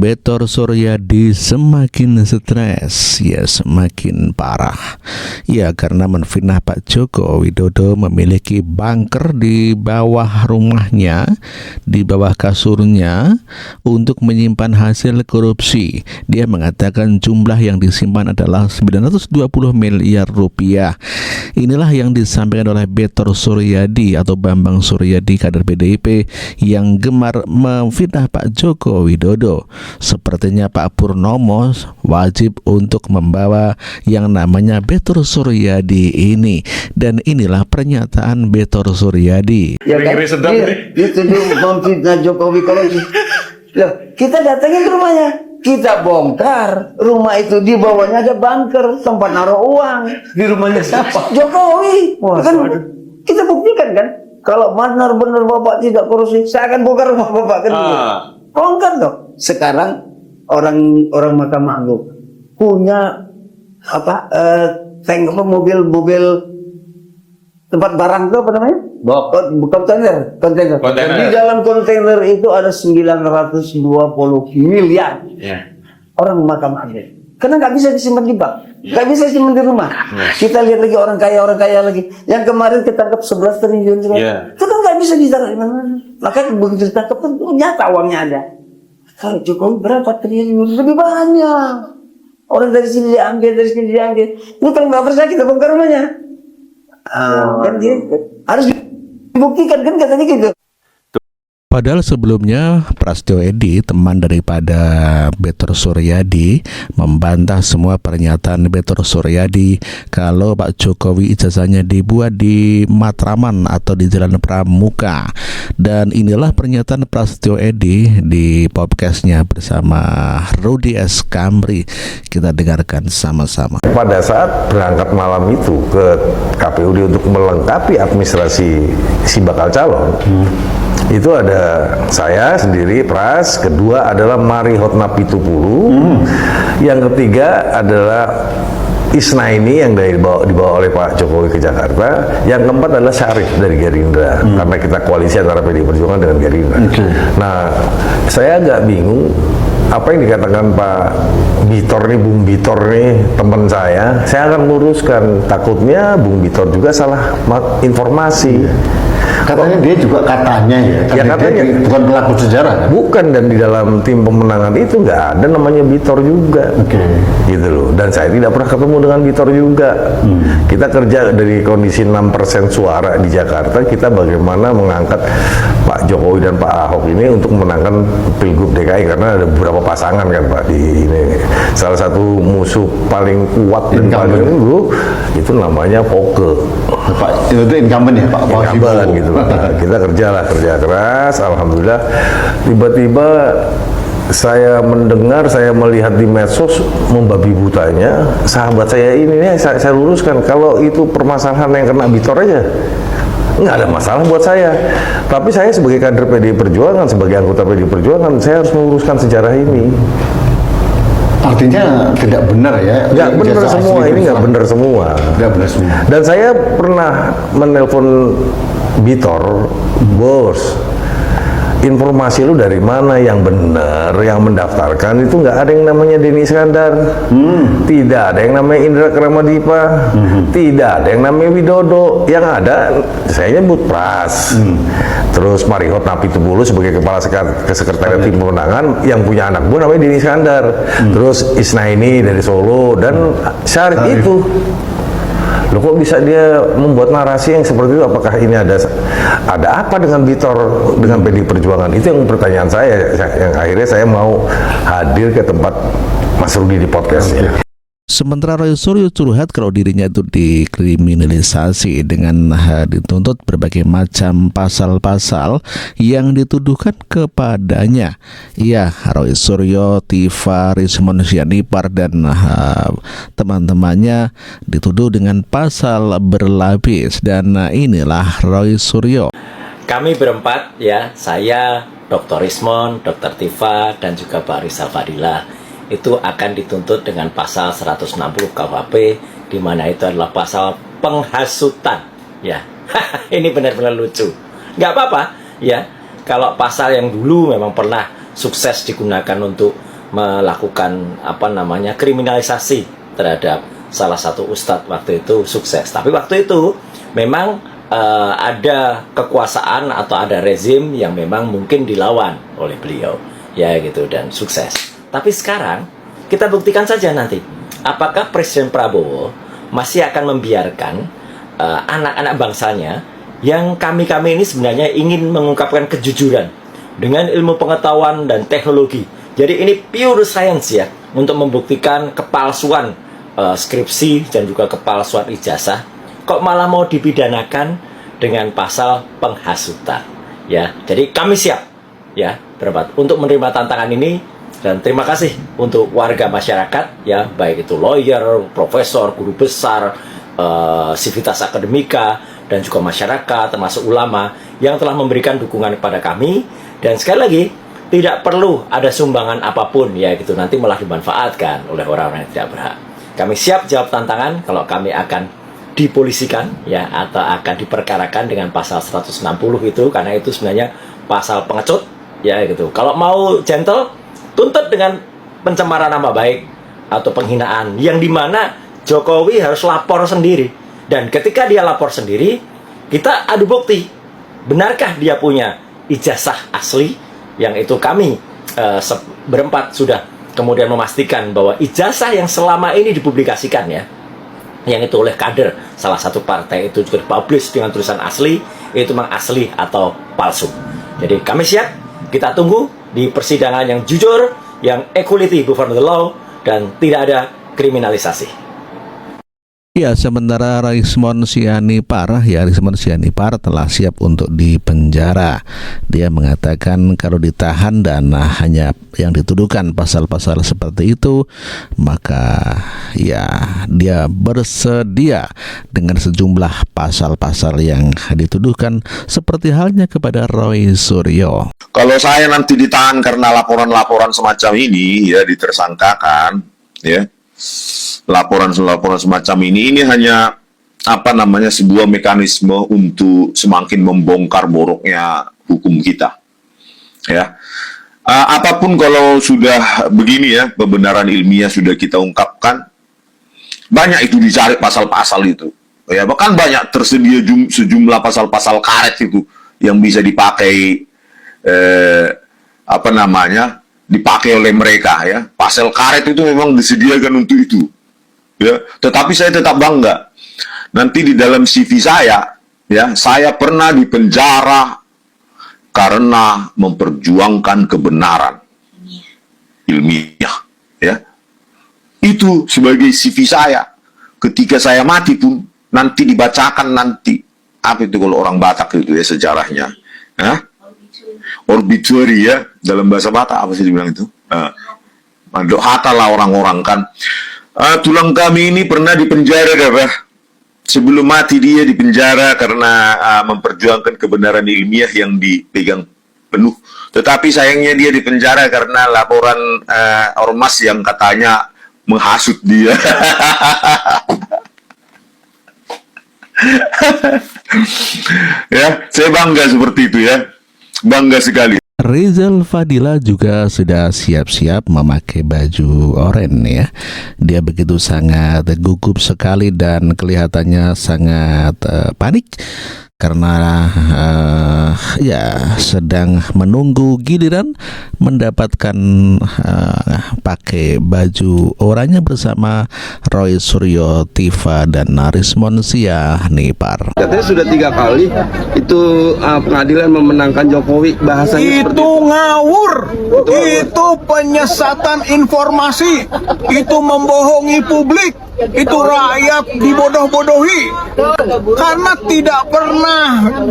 Betor Suryadi semakin stres, ya semakin parah. Ya karena menfitnah Pak Joko Widodo memiliki bunker di bawah rumahnya, di bawah kasurnya untuk menyimpan hasil korupsi. Dia mengatakan jumlah yang disimpan adalah 920 miliar rupiah. Inilah yang disampaikan oleh Betor Suryadi atau Bambang Suryadi, kader PDIP yang gemar memfitnah Pak Joko Widodo. Sepertinya Pak Purnomo wajib untuk membawa yang namanya Betor Suryadi ini. Dan inilah pernyataan Betor Suryadi. Ya kan? Dia tuduh memfitnah Jokowi kalau loh, kita datangin ke rumahnya, kita bongkar rumah itu, di bawahnya ada bunker tempat naruh uang. Di rumahnya siapa? Jokowi. Wah, Kan kita buktikan kan, kalau benar-benar Bapak tidak korupsi, saya akan bongkar rumah Bapak kan. Bongkar dong. Sekarang orang Mahkamah Agung punya tank mobil tempat barang itu apa namanya? Kontainer. Di dalam kontainer itu ada 920 miliar. Orang Mahkamah Agung. Karena nggak bisa disimpan di bank, nggak bisa disimpan di rumah. Kita lihat lagi orang kaya lagi. Yang kemarin ketangkap 11 triliun itu kan nggak bisa ditaruh di mana. Maka begitu ditangkap kan nyata uangnya ada. Kalau Jokowi berapa triliun? Lebih banyak. Orang dari sini diambil, dari sini diambil. Ini kalau nggak percaya kita bongkar rumahnya. Kan dia harus dibuktikan kan katanya gitu. Padahal sebelumnya Prasetyo Edy, teman daripada Betor Suryadi, membantah semua pernyataan Betor Suryadi kalau Pak Jokowi ijazahnya dibuat di Matraman atau di Jalan Pramuka. Dan inilah pernyataan Prasetyo Edy di podcastnya bersama Rudy S. Kamri. Kita dengarkan sama-sama. Pada saat berangkat malam itu ke KPUD untuk melengkapi administrasi si bakal calon, itu ada saya sendiri, Pras, kedua adalah Mari Hotna Pitupulu, yang ketiga adalah Isnaini yang dibawa oleh Pak Jokowi ke Jakarta, yang keempat adalah Syarif dari Gerindra, karena kita koalisi antara PDI Perjuangan dengan Gerindra. Nah, saya agak bingung apa yang dikatakan Pak Bitor nih, Bung Bitor nih, teman saya akan luruskan. Takutnya Bung Bitor juga salah informasi. Katanya dia juga katanya katanya dia bukan pelaku sejarah kan? Bukan, dan di dalam tim pemenangan itu nggak ada namanya Bitor juga. Gitu loh. Dan saya tidak pernah ketemu dengan Bitor juga. Kita kerja dari kondisi 6% suara di Jakarta, kita bagaimana mengangkat Pak Jokowi dan Pak Ahok ini untuk memenangkan Pilgub DKI, karena ada beberapa pasangan kan Pak di ini. Salah satu musuh paling kuat dan paling itu namanya Poke. Pak itu incumbent ya Pak. Incumbent gitu. Kita kerja keras, alhamdulillah. Tiba-tiba saya mendengar, saya melihat di medsos membabi butanya sahabat saya ini nih, saya luruskan kalau itu permasalahan yang kena Bitor aja nggak ada masalah buat saya, tapi saya sebagai kader PDI Perjuangan, sebagai anggota PDI Perjuangan, saya harus meluruskan sejarah ini. Artinya tidak benar ya? Nggak benar semua, ini nggak benar semua. Dan saya pernah menelpon Bitor, bos, informasi lu dari mana yang benar, yang mendaftarkan itu nggak ada yang namanya Denny Iskandar, tidak ada yang namanya Indra Kramadipa, tidak ada yang namanya Widodo, yang ada saya nyebut Pras, terus Mari Hotna Pitupulu sebagai kepala sekretariat tim pemenangan, yang punya anak gue namanya Denny Iskandar, terus Isnaini dari Solo, dan Syarif itu. Loh, kok bisa dia membuat narasi yang seperti itu? Apakah ini ada apa dengan Bitor, dengan PDI Perjuangan? Itu yang pertanyaan saya, yang akhirnya saya mau hadir ke tempat Mas Rudy di podcastnya. Sementara Roy Suryo curhat kalau dirinya itu dikriminalisasi dengan dituntut berbagai macam pasal-pasal yang dituduhkan kepadanya. Ya, Roy Suryo, Tifa, Rismon Sianipar dan teman-temannya dituduh dengan pasal berlapis. Dan inilah Roy Suryo. Kami berempat ya, saya, Dr. Rismon, Dr. Tifa, dan juga Pak Rizal Fadila, itu akan dituntut dengan pasal 160 KUHP, di mana itu adalah pasal penghasutan ya. Ini benar-benar lucu. Nggak apa-apa ya, kalau pasal yang dulu memang pernah sukses digunakan untuk melakukan kriminalisasi terhadap salah satu ustadz waktu itu sukses. Tapi waktu itu memang ada kekuasaan atau ada rezim yang memang mungkin dilawan oleh beliau, ya gitu, dan sukses. Tapi sekarang kita buktikan saja nanti apakah Presiden Prabowo masih akan membiarkan anak-anak bangsanya yang kami ini sebenarnya ingin mengungkapkan kejujuran dengan ilmu pengetahuan dan teknologi. Jadi ini pure science ya, untuk membuktikan kepalsuan skripsi dan juga kepalsuan ijazah, kok malah mau dipidanakan dengan pasal penghasutan, ya. Jadi kami siap, ya, untuk menerima tantangan ini. Dan terima kasih untuk warga masyarakat, ya, baik itu lawyer, profesor, guru besar, sivitas akademika, dan juga masyarakat, termasuk ulama yang telah memberikan dukungan kepada kami. Dan sekali lagi, tidak perlu ada sumbangan apapun, ya gitu, nanti malah dimanfaatkan oleh orang-orang yang tidak berhak. Kami siap jawab tantangan kalau kami akan dipolisikan, ya, atau akan diperkarakan dengan pasal 160 itu, karena itu sebenarnya pasal pengecut, ya gitu. Kalau mau gentle, tuntut dengan pencemaran nama baik atau penghinaan, yang dimana Jokowi harus lapor sendiri. Dan ketika dia lapor sendiri, kita adu bukti, benarkah dia punya ijazah asli, yang itu kami berempat sudah kemudian memastikan bahwa ijazah yang selama ini dipublikasikan, ya, yang itu oleh kader salah satu partai itu juga dipublish dengan tulisan asli, itu memang asli atau palsu. Jadi kami siap, kita tunggu di persidangan yang jujur, yang equality before the law, dan tidak ada kriminalisasi. Ya, sementara Rismon Sianipar telah siap untuk dipenjara. Dia mengatakan kalau ditahan dan hanya yang dituduhkan pasal-pasal seperti itu, maka ya dia bersedia dengan sejumlah pasal-pasal yang dituduhkan, seperti halnya kepada Roy Suryo. Kalau saya nanti ditahan karena laporan-laporan semacam ini, ya, ditersangkakan, ya, laporan-laporan semacam ini hanya sebuah mekanisme untuk semakin membongkar boroknya hukum kita, ya. Apapun kalau sudah begini, ya, kebenaran ilmiah sudah kita ungkapkan, banyak itu dicari pasal-pasal itu, ya, bahkan banyak tersedia sejumlah pasal-pasal karet itu yang bisa dipakai dipakai oleh mereka, ya. Pasal karet itu memang disediakan untuk itu, ya. Tetapi saya tetap bangga nanti di dalam CV saya, ya, saya pernah dipenjara karena memperjuangkan kebenaran ilmiah, ya. Itu sebagai CV saya. Ketika saya mati pun nanti dibacakan nanti apa itu kalau orang Batak itu, ya, sejarahnya, ya, obituary, ya, dalam bahasa Batak apa sih dibilang itu? Hata lah orang-orang kan. Tulang kami ini pernah dipenjara, sebelum mati dia dipenjara karena memperjuangkan kebenaran ilmiah yang dipegang penuh. Tetapi sayangnya dia dipenjara karena laporan ormas yang katanya menghasut dia. Ya, saya bangga seperti itu, ya. Bangga sekali. Rizal Fadila juga sudah siap-siap memakai baju oranye, ya. Dia begitu sangat gugup sekali dan kelihatannya sangat panik karena ya sedang menunggu giliran mendapatkan pakai baju oranye bersama Roy Suryo, Tifa, dan Rismon Sianipar. Katanya sudah 3 kali itu pengadilan memenangkan Jokowi, bahasanya itu ngawur, itu penyesatan informasi, itu membohongi publik, itu rakyat dibodoh-bodohi karena tidak pernah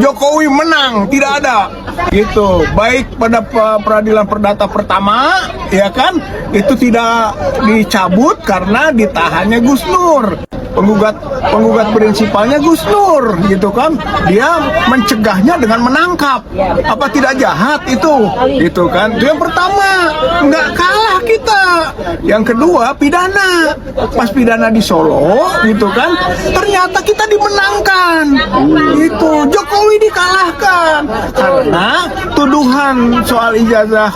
Jokowi menang, tidak ada gitu. Baik pada peradilan perdata pertama, ya kan, itu tidak dicabut karena ditahannya Gus Nur, penggugat prinsipalnya Gus Nur, gitu kan. Dia mencegahnya dengan menangkap. Apa tidak jahat itu, gitu kan. Itu yang pertama, nggak kalah kita. Yang kedua, pidana. Pas pidana di Solo, gitu kan, ternyata kita dimenangkan. Itu Jokowi dikalahkan karena tuduhan soal ijazah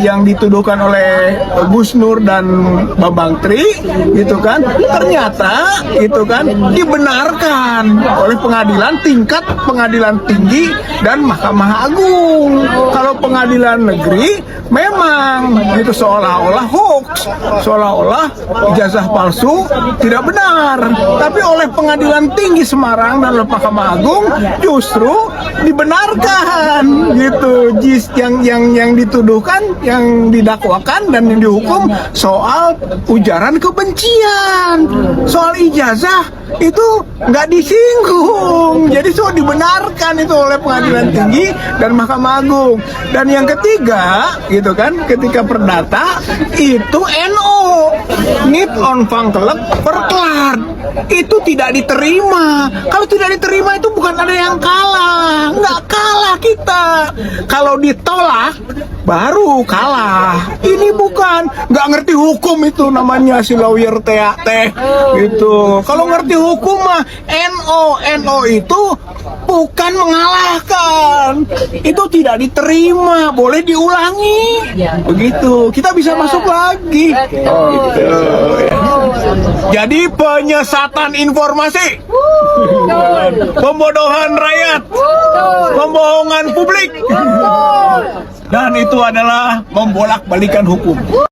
yang dituduhkan oleh Gus Nur dan Bambang Tri, gitu kan, ternyata itu kan dibenarkan oleh pengadilan tingkat pengadilan tinggi dan Mahkamah Agung. Kalau pengadilan negeri memang itu seolah-olah hoax, seolah-olah ijazah palsu tidak benar. Tapi oleh pengadilan tinggi Semarang dan oleh Mahkamah Agung justru dibenarkan gitu. Yang dituduhkan, yang didakwakan dan yang dihukum soal ujaran kebencian, soal ijazah itu nggak disinggung. Jadi so dibenarkan itu oleh pengadilan tinggi dan Mahkamah Agung. Dan yang ketiga gitu kan, ketika perdata itu NO, Nit on Vangkelek Verklaard, itu tidak diterima. Kalau tidak diterima itu bukan ada yang kalah, nggak kalah kita. Kalau ditolak baru kalah. Ini bukan, nggak ngerti hukum itu namanya si lawyer teh gitu. Kalau ngerti hukum mah NO itu bukan mengalahkan, itu tidak diterima, boleh diulangi, begitu kita bisa masuk lagi. Gitu. Jadi penyesatan informasi, pembodohan rakyat, pembohongan publik, dan itu adalah membolak-balikan hukum.